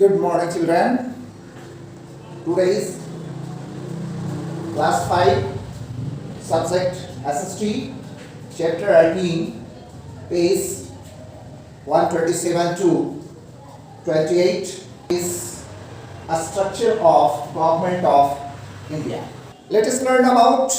Good morning, children. Today is class 5, subject SST, chapter 18, page 127 to 28 is a structure of Government of India. Let us learn about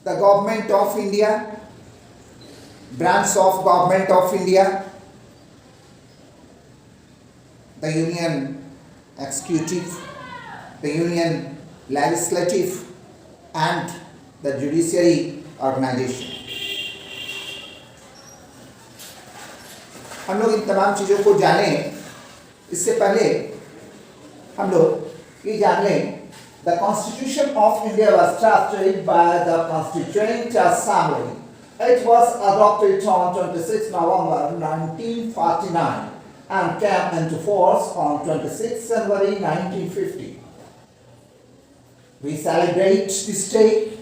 the Government of India, branch of Government of India, the Union Executive, the Union Legislative and the Judiciary Organization. हम लोग इन तमाम चीज़ों को जानें इससे पहले हम लोग ये जान लें The Constitution of India was drafted by the Constituent Assembly. It was adopted on 26 November 1949 and came into force on 26 January 1950. We celebrate this day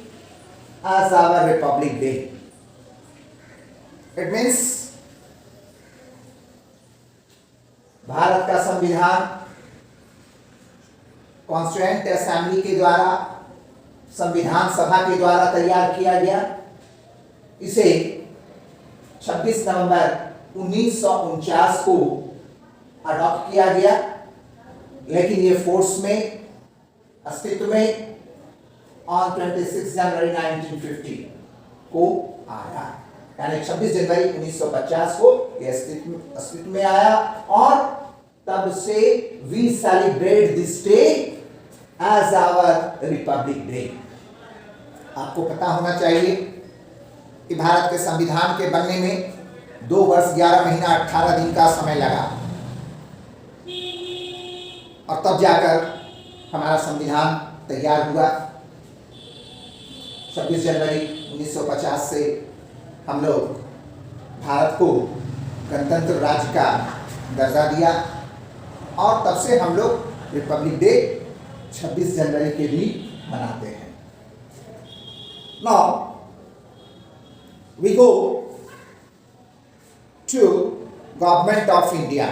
as our Republic Day. It means Bharat का संविधान constituent assembly के द्वारा संविधान सभा के द्वारा तैयार किया गया. इसे 26 नवंबर 1949 को अडॉप्ट किया गया, लेकिन ये फोर्स में अस्तित्व में ऑन 26 जनवरी 1950 को आया. यानी 26 जनवरी 1950 को ये अस्तित्व में आया और तब से we celebrate this day as our republic day. आपको पता होना चाहिए कि भारत के संविधान के बनने में 2 वर्ष 11 महीना 18 दिन का समय लगा और तब जाकर हमारा संविधान तैयार हुआ. 26 जनवरी 1950 से हम लोग भारत को गणतंत्र राज्य का दर्जा दिया और तब से हम लोग रिपब्लिक डे 26 जनवरी के दिन मनाते हैं. Now we go to Government of India.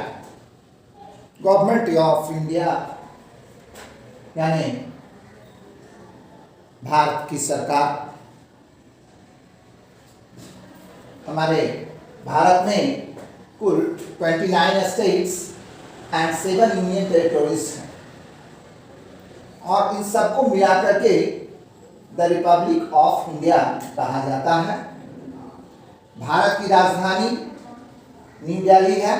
Government of India यानी भारत की सरकार. हमारे भारत में कुल 29 स्टेट्स एंड 7 यूनियन टेरिटोरीज हैं और इन सबको मिलाकर के द रिपब्लिक ऑफ इंडिया कहा जाता है. भारत की राजधानी न्यू दिल्ली है.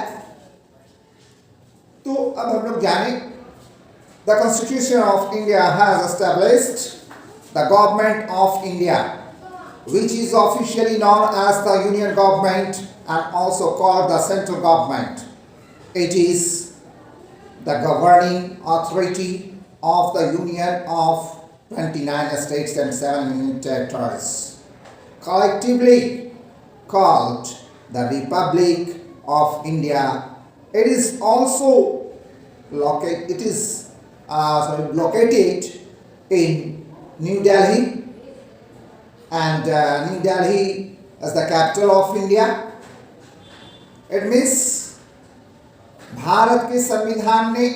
तो अब हम लोग जाने the constitution of India has established the government of India which is officially known as the Union Government and also called the Central Government. It is the governing authority of the Union of 29 states and 7 union territories, collectively called the Republic of India. It is also located in New Delhi, and New Delhi as the capital of India. It means Bharat के संविधान ने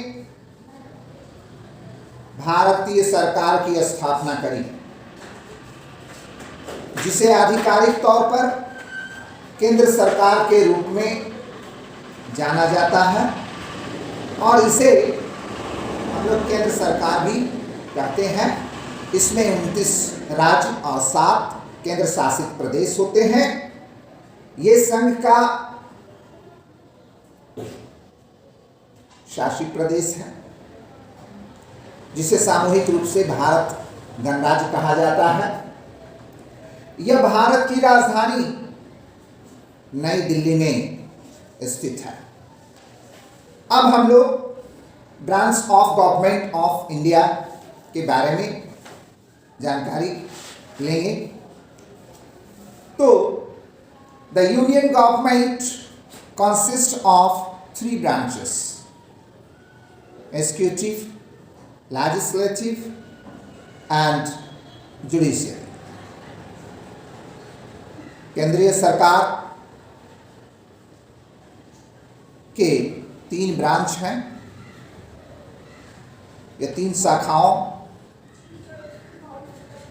भारतीय सरकार की स्थापना करी, जिसे आधिकारिक तौर पर केंद्र सरकार के रूप में जाना जाता है और इसे हम लोग केंद्र सरकार भी कहते हैं. इसमें 29 राज्य और 7 केंद्र शासित प्रदेश होते हैं. ये संघ का शासित प्रदेश है जिसे सामूहिक रूप से भारत गणराज्य कहा जाता है. यह भारत की राजधानी नई दिल्ली में स्थित है. अब हम लोग branch of government of India के बारे में जानकारी लेंगे. तो the union government consist of 3 branches: executive, legislative and judiciary. केंद्रीय सरकार के 3 ब्रांच हैं, ये 3 शाखाओं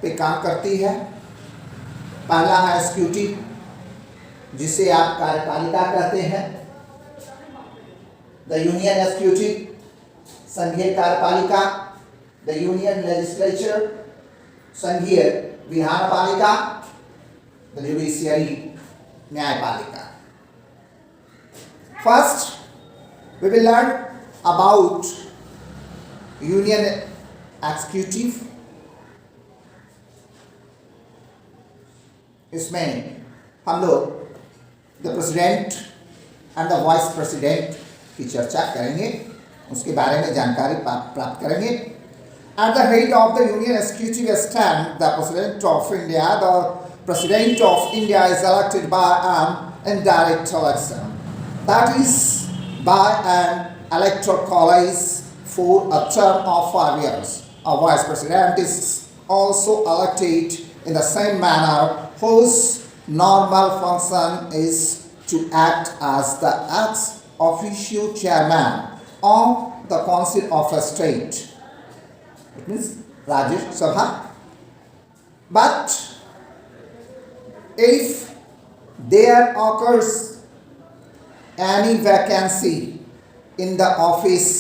पे काम करती है। पहला है एग्जीक्यूटिव, जिसे आप कार्यपालिका कहते हैं। द यूनियन एग्जीक्यूटिव, संघीय कार्यपालिका। द यूनियन लेजिस्लेचर, संघीय विधानपालिका। द जुडिशियरी, न्यायपालिका। First we will learn about union executive। इसमें हम लोग the president and the vice president की चर्चा करेंगे, उसके बारे में जानकारी प्राप्त करेंगे। At the head of the union executive stand the president of India. The president of India is elected by an indirect election, that is by an electoral college for a term of 5 years. A vice president is also elected in the same manner, whose normal function is to act as the ex officio chairman of the Council of State. It means Rajya Sabha. But if there occurs any vacancy in the office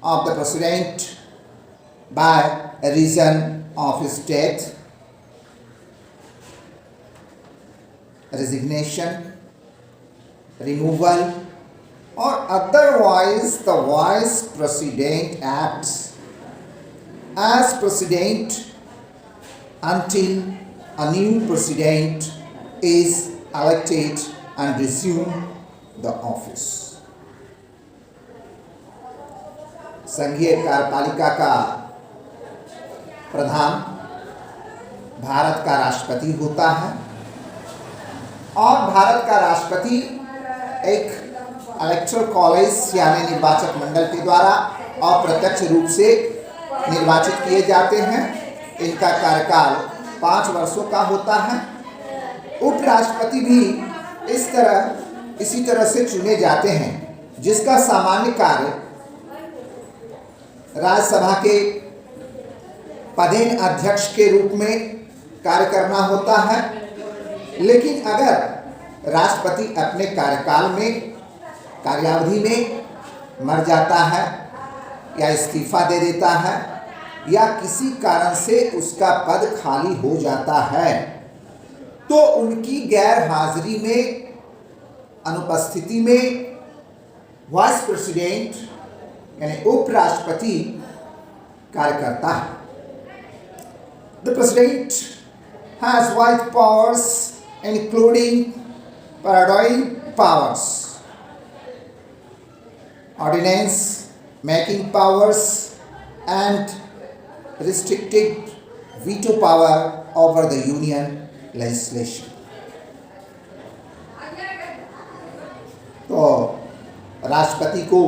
of the president by a reason of his death, resignation, removal, or otherwise, the vice president acts as president until a new president is elected and resume the office. संघीय कार्यपालिका का प्रधान भारत का राष्ट्रपति होता है और भारत का राष्ट्रपति एक इलेक्टोरल कॉलेज यानी निर्वाचक मंडल के द्वारा अप्रत्यक्ष रूप से निर्वाचित किए जाते हैं। इनका कार्यकाल 5 वर्षों का होता है। उपराष्ट्रपति भी इसी तरह से चुने जाते हैं, जिसका सामान्य कार्य राज्यसभा के पदेन अध्यक्ष के रूप में कार्य करना होता है। लेकिन अगर राष्ट्रपति अपने कार्यकाल में कार्यावधि में मर जाता है या इस्तीफा दे देता है या किसी कारण से उसका पद खाली हो जाता है, तो उनकी गैर हाजिरी में, अनुपस्थिति में वाइस प्रेसिडेंट यानी उपराष्ट्रपति कार्य करता है। The president has wide powers including paradigm powers, ordinance making powers and restricted veto power over the union legislation. तो राष्ट्रपति को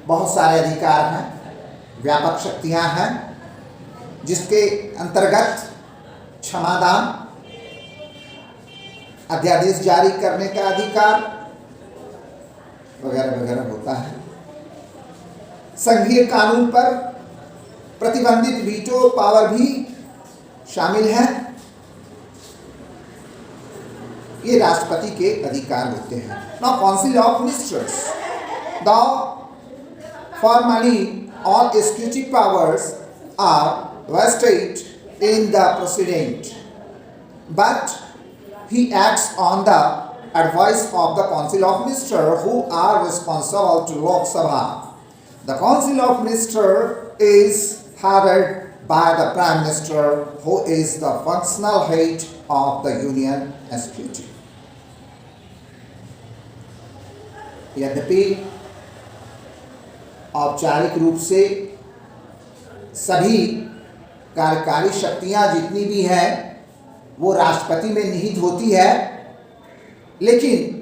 बहुत सारे अधिकार हैं, व्यापक शक्तियां हैं, जिसके अंतर्गत क्षमादान, अध्यादेश जारी करने का अधिकार वगैरह वगैरह होता है। संघीय कानून पर प्रतिबंधित वीटो पावर भी शामिल है। ये राष्ट्रपति के अधिकार होते हैं। Now council of ministers, the formally all executive powers are vested in the president, but he acts on the advice of the council of ministers who are responsible to Lok Sabha. The council of ministers is headed by the prime minister, who is the functional head of the union executive. यद्यपि औपचारिक रूप से सभी कार्यकारी शक्तियां जितनी भी हैं वो राष्ट्रपति में निहित होती है, लेकिन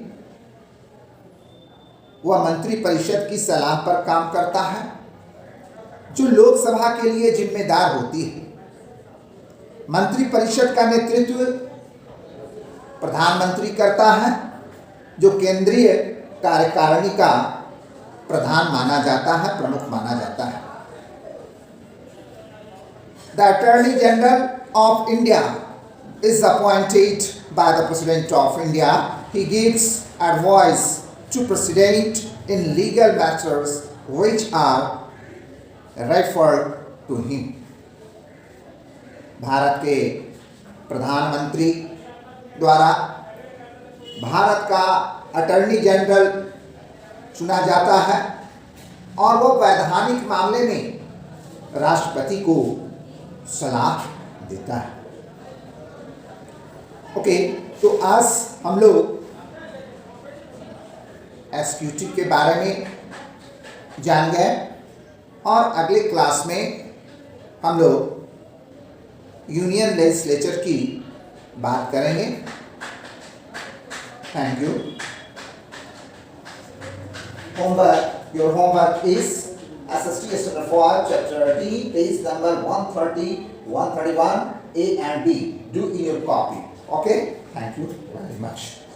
वह मंत्रिपरिषद की सलाह पर काम करता है, जो लोकसभा के लिए जिम्मेदार होती है। मंत्रिपरिषद का नेतृत्व प्रधानमंत्री करता है, जो केंद्रीय कार्यकारिणी का प्रधान माना जाता है, प्रमुख माना जाता है। The Attorney General of India is appointed by the President of India. He gives advice to President in legal matters which are referred to him. Bharat के प्रधानमंत्री द्वारा भारत का अटॉर्नी जनरल चुना जाता है और वो वैधानिक मामले में राष्ट्रपति को सलाह देता है। ओके, तो आज हम लोग एग्जीक्यूटिव के बारे में जान गए और अगले क्लास में हम लोग यूनियन लेजिस्लेचर की बात करेंगे। Thank you. Homework, your homework is SST Standard 4 Chapter D, page number 130, 131, A and B. Do in your copy. Okay? Thank you very much.